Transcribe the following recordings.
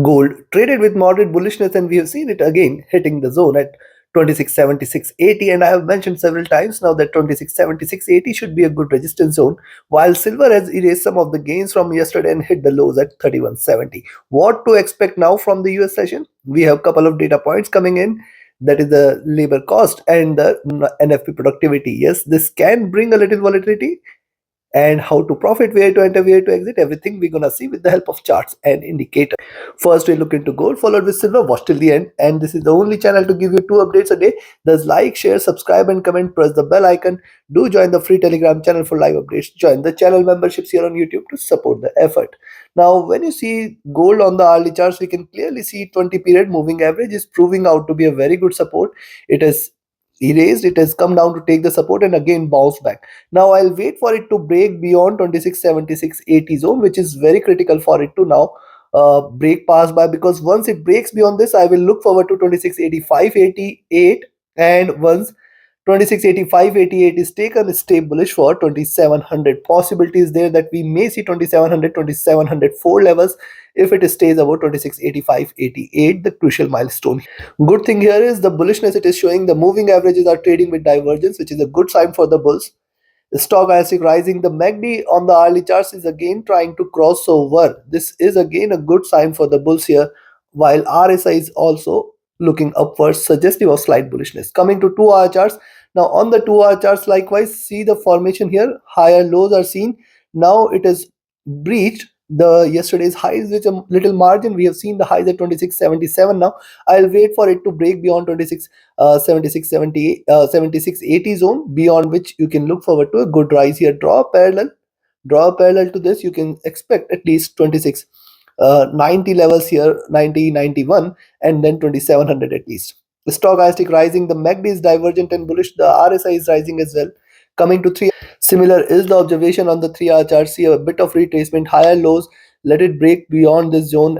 Gold traded with moderate bullishness, and we have seen it again hitting the zone at 2676.80. And I have mentioned several times now that 2676.80 should be a good resistance zone, while silver has erased some of the gains from yesterday and hit the lows at 3170. What to expect now from the US session? We have a couple of data points coming in. That is the labor cost and the NFP productivity. Yes, this can bring a little volatility, and how to profit, where to enter, where to exit, everything we're gonna see with the help of charts and indicators. First, we look into gold, followed with silver. Watch till the end. And this is the only channel to give you 2 updates a day. Thus, like, share, subscribe, and comment. Press the bell icon. Do join the free Telegram channel for live updates. Join the channel memberships here on YouTube to support the effort. Now, when you see gold on the hourly charts, we can clearly see 20 period moving average is proving out to be a very good support. It has erased, it has come down to take the support and again bounce back. Now I'll wait for it to break beyond 2676.80 zone, which is very critical for it to now break past by, because once it breaks beyond this, I will look forward to 2685.88. And once 2685.88 is taken, stay bullish for 2700. Possibilities there that we may see 2700, 2704 levels if it stays above 2685.88, the crucial milestone. Good thing here is the bullishness it is showing. The moving averages are trading with divergence, which is a good sign for the bulls. The stochastic rising, the MACD on the hourly charts is again trying to cross over. This is again a good sign for the bulls here, while RSI is also looking upwards, suggestive of slight bullishness. Coming to 2 hour charts. Now on the 2 hour charts, likewise, see the formation here. Higher lows are seen. Now it has breached the yesterday's highs with a little margin. We have seen the highs at 2677. Now I'll wait for it to break beyond 7680 zone, beyond which you can look forward to a good rise here. Draw a parallel to this. You can expect at least 26 90 levels here, 90, 91, and then 2700 at least. The stochastic rising, the MACD is divergent and bullish. The RSI is rising as well. Coming to 3, similar is the observation on the 3 hour chart. See a bit of retracement, higher lows. Let it break beyond this zone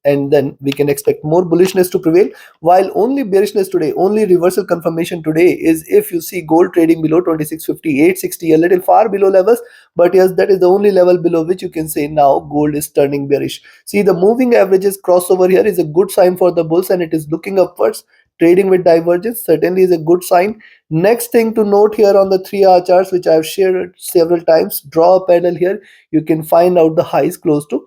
and then we can expect more bullishness to prevail. While only bearishness today, only reversal confirmation today is if you see gold trading below 2658.60, a little far below levels. But yes, that is the only level below which you can say now gold is turning bearish. See, the moving averages crossover here is a good sign for the bulls, and it is looking upwards. Trading with divergence certainly is a good sign. Next thing to note here on the 3 hour charts, which I have shared several times, draw a parallel here. You can find out the highs close to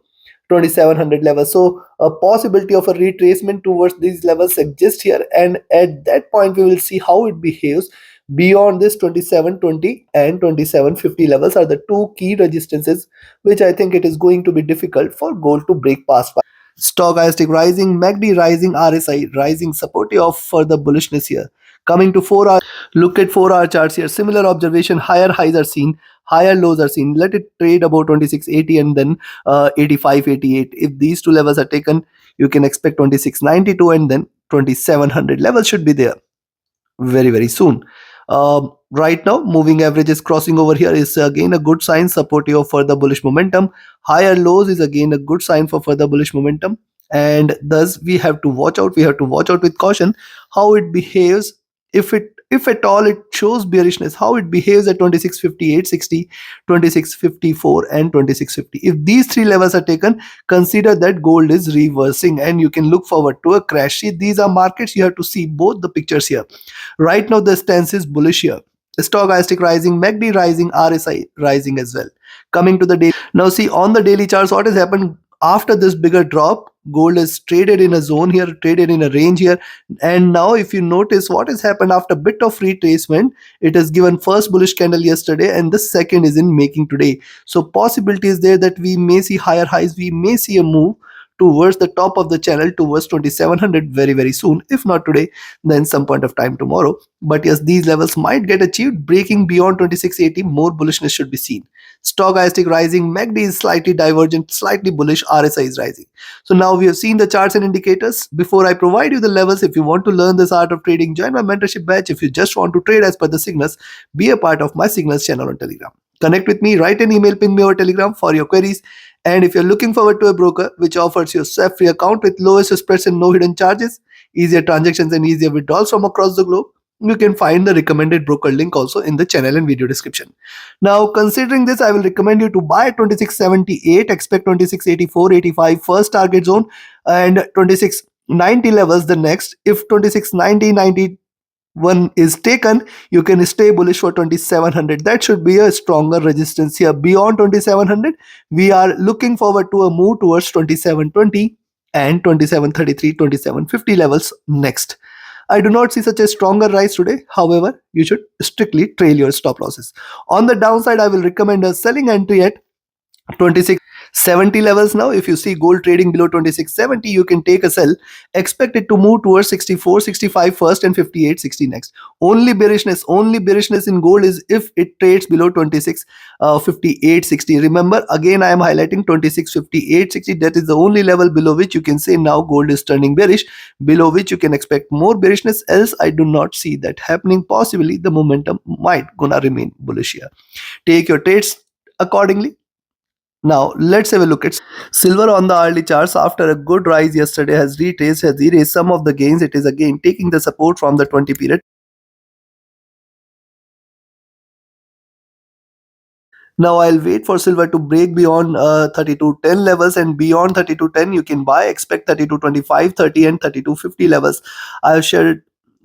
2700 levels. So a possibility of a retracement towards these levels exists here, and at that point we will see how it behaves. Beyond this, 2720 and 2750 levels are the two key resistances, which I think it is going to be difficult for gold to break past. Stochastic rising, MACD rising, RSI rising, supportive of further bullishness here. Coming to 4 hour, look at 4 hour charts here. Similar observation, higher highs are seen, higher lows are seen. Let it trade about 2680 and then 8588. If these two levels are taken, you can expect 2692 and then 2700 levels should be there very, very soon. Right now, moving averages crossing over here is again a good sign, supportive of further bullish momentum. Higher lows is again a good sign for further bullish momentum, and thus we have to watch out. We have to watch out with caution how it behaves. If at all it shows bearishness, how it behaves at 2658.60, 2654, and 2650. If these three levels are taken, consider that gold is reversing and you can look forward to a crash. See, these are markets. You have to see both the pictures here. Right now the stance is bullish here. Stochastic rising, MACD rising, RSI rising as well. Coming to the daily. Now see on the daily charts what has happened after this bigger drop. Gold is traded in a zone here, traded in a range here, and now if you notice what has happened after a bit of retracement, it has given first bullish candle yesterday and the second is in making today. So possibility is there that we may see higher highs, we may see a move towards the top of the channel towards 2700 very, very soon. If not today, then some point of time tomorrow. But yes, these levels might get achieved. Breaking beyond 2680, more bullishness should be seen. Stochastic rising, MACD is slightly divergent, slightly bullish, RSI is rising. So now we have seen the charts and indicators. Before I provide you the levels, if you want to learn this art of trading, join my mentorship batch. If you just want to trade as per the signals, be a part of my signals channel on Telegram. Connect with me, write an email, ping me over Telegram for your queries. And if you're looking forward to a broker which offers you a swap-free account with lowest spreads and no hidden charges, easier transactions and easier withdrawals from across the globe, You can find the recommended broker link also in the channel and video description. Now, considering this, I will recommend you to buy 2678, expect 2684, 85 first target zone, and 2690 levels the next. If 2690, 91 is taken, you can stay bullish for 2700. That should be a stronger resistance here. Beyond 2700, we are looking forward to a move towards 2720 and 2733, 2750 levels next. I do not see such a stronger rise today. However, you should strictly trail your stop losses. On the downside, I will recommend a selling entry at 2670 levels. Now if you see gold trading below 2670, you can take a sell. Expect it to move towards 64, 65 first and 58.60 next. Only bearishness in gold is if it trades below 26 58.60. Remember, again I am highlighting 26 58.60. That is the only level below which you can say now gold is turning bearish, below which you can expect more bearishness. Else I do not see that happening. Possibly the momentum might gonna remain bullish here. Take your trades accordingly. Now let's have a look at silver on the early charts. After a good rise yesterday, has erased some of the gains. It is again taking the support from the 20 period. Now I'll wait for silver to break beyond 32.10 levels, and beyond 32.10 you can buy. Expect 32.25, 30 and 32.50 levels. I've shared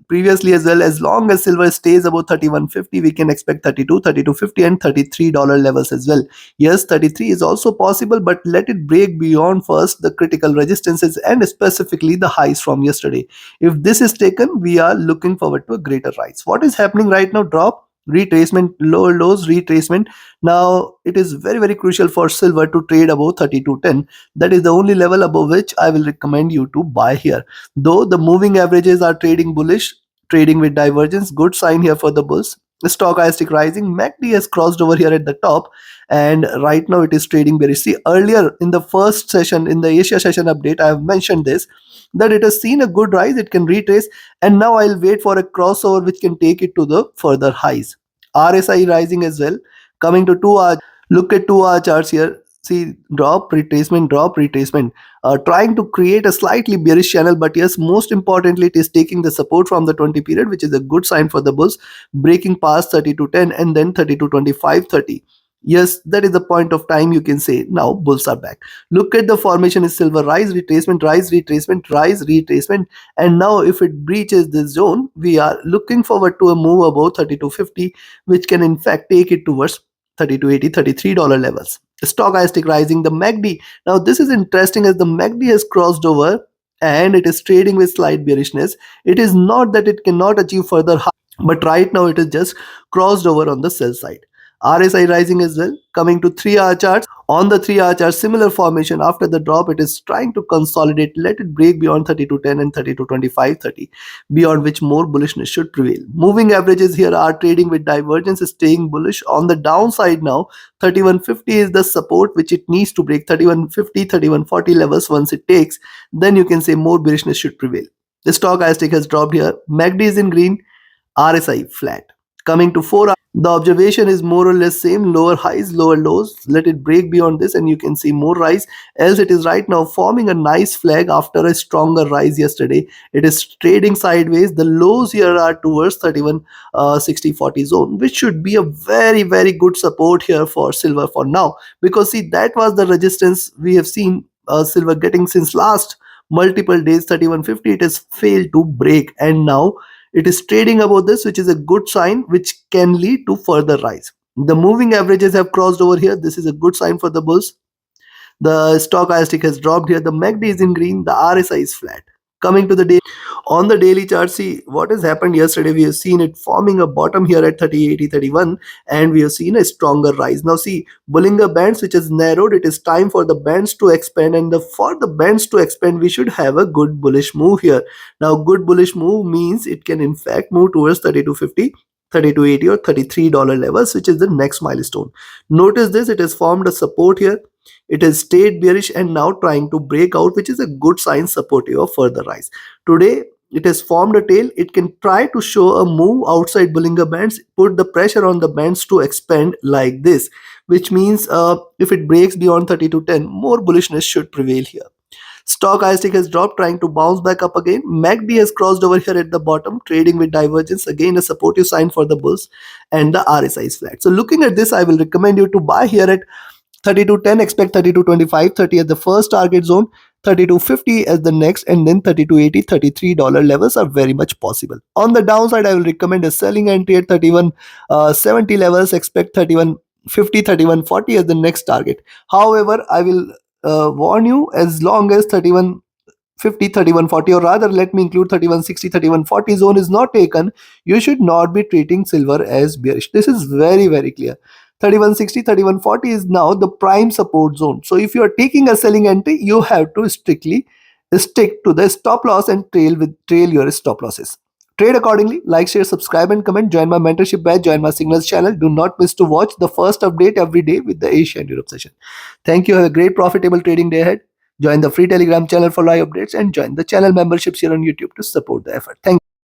previously as well. As long as silver stays above 31.50, we can expect 32, 32.50 and $33 levels as well. Yes, 33 is also possible, but let it break beyond first the critical resistances and specifically the highs from yesterday. If this is taken, we are looking forward to a greater rise. What is happening right now? Drop, retracement, lower lows, retracement. Now it is very crucial for silver to trade above 32.10. That is the only level above which I will recommend you to buy here. Though the moving averages are trading bullish, trading with divergence, good sign here for the bulls. Stochastic rising, MACD has crossed over here at the top, and right now it is trading bearish. See, earlier in the first session, in the Asia session update, I have mentioned this, that it has seen a good rise, it can retrace, and now I'll wait for a crossover which can take it to the further highs. RSI rising as well. Coming to 2 hour, look at 2 hour charts here. See, drop, retracement, drop, retracement. Trying to create a slightly bearish channel, but yes, most importantly, it is taking the support from the 20 period, which is a good sign for the bulls, breaking past 32.10 and then 32.25, 30. Yes, that is the point of time you can say now bulls are back. Look at the formation is silver, rise, retracement, rise, retracement, rise, retracement. And now if it breaches this zone, we are looking forward to a move above 32.50, which can in fact take it towards 32.80, $33 levels. Stochastic rising, the MACD. Now this is interesting as the MACD has crossed over and it is trading with slight bearishness. It is not that it cannot achieve further high, but right now it is just crossed over on the sell side. RSI rising as well. Coming to 3 hour charts. On the 3 hour chart, similar formation. After the drop, it is trying to consolidate. Let it break beyond 32.10 and 32.25, 30, beyond which more bullishness should prevail. Moving averages here are trading with divergence, staying bullish. On the downside now, 31.50 is the support which it needs to break. 31.50, 31.40 levels. Once it takes, then you can say more bearishness should prevail. The stochastic has dropped here. MACD is in green, RSI flat. Coming to 4 hours, the observation is more or less same, lower highs, lower lows. Let it break beyond this and you can see more rise. Else it is right now forming a nice flag after a stronger rise yesterday. It is trading sideways. The lows here are towards 31 60 40 zone, which should be a very good support here for silver for now, because see, that was the resistance we have seen silver getting since last multiple days. 31.50, it has failed to break, and now it is trading above this, which is a good sign, which can lead to further rise. The moving averages have crossed over here. This is a good sign for the bulls. The stochastic has dropped here. The MACD is in green. The RSI is flat. Coming to the day, on the daily chart, see what has happened yesterday. We have seen it forming a bottom here at 30.80, and we have seen a stronger rise. Now see, Bollinger Bands which has narrowed. It is time for the bands to expand, and for the bands to expand, we should have a good bullish move here. Now good bullish move means it can in fact move towards 32.50, 32.80 or $33 levels, which is the next milestone. Notice this, it has formed a support here. It has stayed bearish and now trying to break out, which is a good sign supportive of further rise. Today, it has formed a tail. It can try to show a move outside Bollinger Bands, put the pressure on the bands to expand like this, which means if it breaks beyond 30 to 10, more bullishness should prevail here. Stochastic has dropped, trying to bounce back up again. MACD has crossed over here at the bottom, trading with divergence. Again, a supportive sign for the bulls, and the RSI is flat. So looking at this, I will recommend you to buy here at 32.10, expect 32.25, 30 as the first target zone, 32.50 as the next, and then 32.80, $33 levels are very much possible. On the downside, I will recommend a selling entry at 31.70 levels, expect 31.50, 31.40 as the next target. However, I will warn you, as long as 31.50, 31.40, or rather let me include 31.60, 31.40 zone is not taken, you should not be treating silver as bearish. This is very, very clear. 31.60, 31.40 is now the prime support zone. So if you are taking a selling entry, you have to strictly stick to the stop loss and trail your stop losses. Trade accordingly. Like, share, subscribe, and comment. Join my mentorship batch. Join my signals channel. Do not miss to watch the first update every day with the Asia and Europe session. Thank you. Have a great profitable trading day ahead. Join the free Telegram channel for live updates and join the channel memberships here on YouTube to support the effort. Thank you.